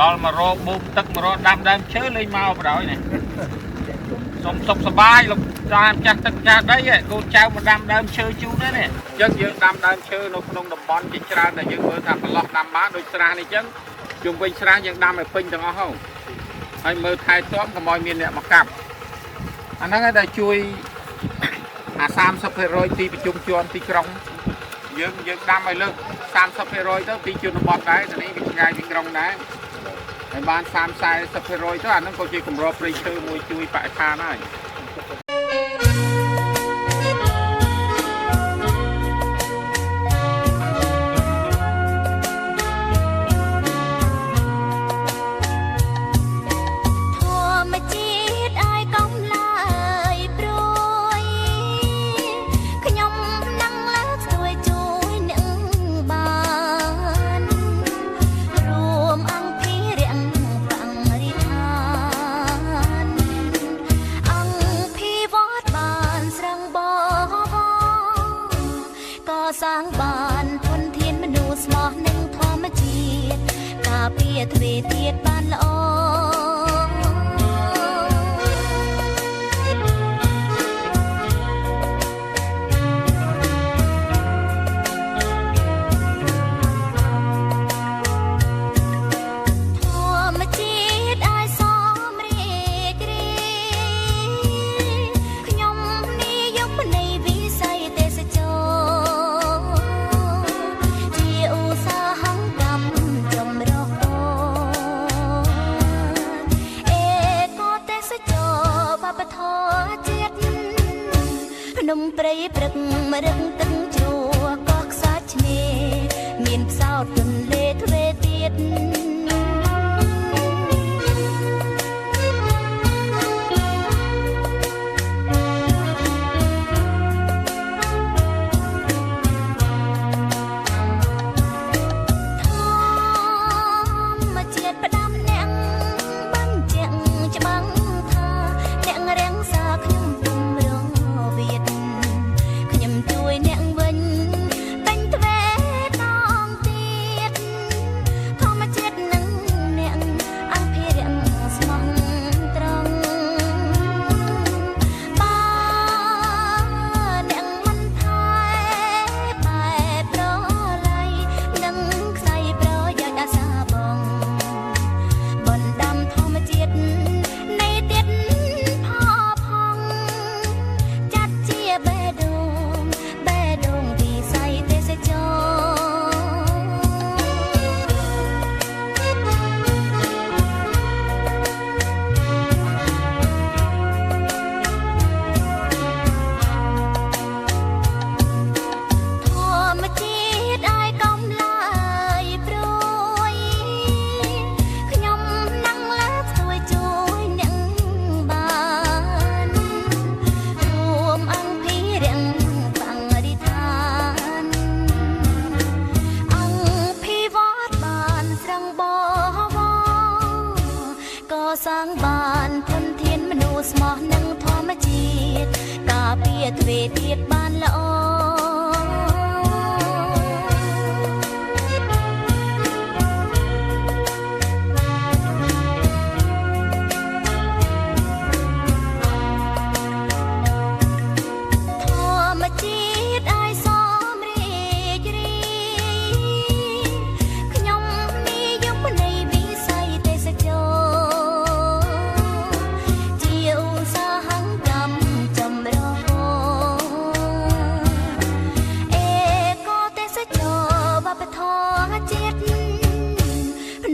ដល់មករកបូមទឹកមករកដាំដើមឈើលេងមកបដ ாய் នេះសុំសុខសប្បាយលោកតាមចាស់ទឹកចាស់ដីកូនចៅមកដាំដើមឈើជូននេះអញ្ចឹងយើងដាំដើមឈើនៅក្នុងតំបន់ជាច្រើនដែលយើងមើលថាប្រឡោះដាំបានដូចស្រះនេះអញ្ចឹងជុំវិញស្រះយើងដាំឲ្យពេញទាំងអស់ហើយមើលថែទាំកុំឲ្យមានអ្នកមកកាប់អាហ្នឹងតែជួយអា 30% ទីប្រជុំជនទីក្រុងយើងដាំឲ្យលើក 30% ទៅទីជនបទដែរទៅនេះវាឆ្ងាយពីក្រុងដែរហើយបាន 30-40% ទៅអាហ្នឹងក៏ជាកម្រព្រៃឈើមួយជួយបរិស្ថានហើយ សាងបានធនធានមនុស្សស្មោះនឹងធម្មជាតិការពារទ្វេទៀតបានល្អ นมព្រៃព្រឹកម្រឹងទឹកជ្រោះក៏ខ្សាច់ឆ្នេរមានផ្សោតទន្លេទ្វេទៀត សាងបានធនធានមនុស្សស្មោះនឹងធម្មជាតិការពារទ្វេទៀតបានល្អ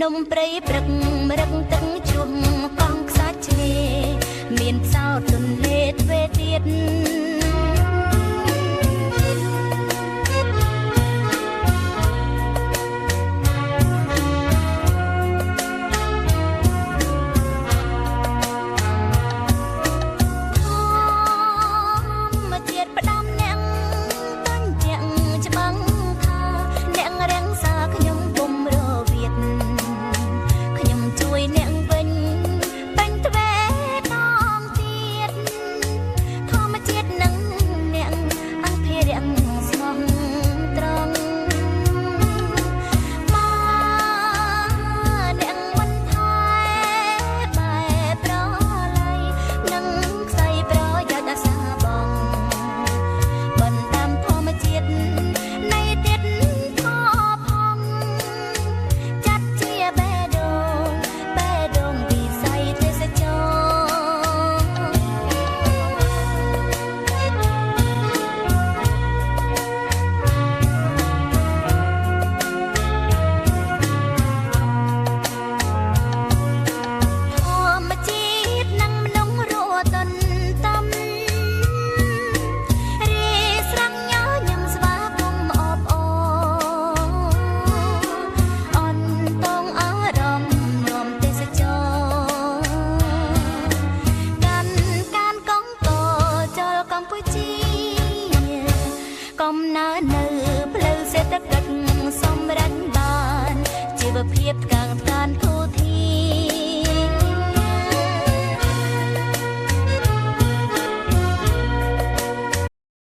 នំព្រៃព្រឹកម្រឹងទឹកជ្រោះកងខ្សាច់ឆ្នេរមានផ្សោតទន្លេទ្វេទៀត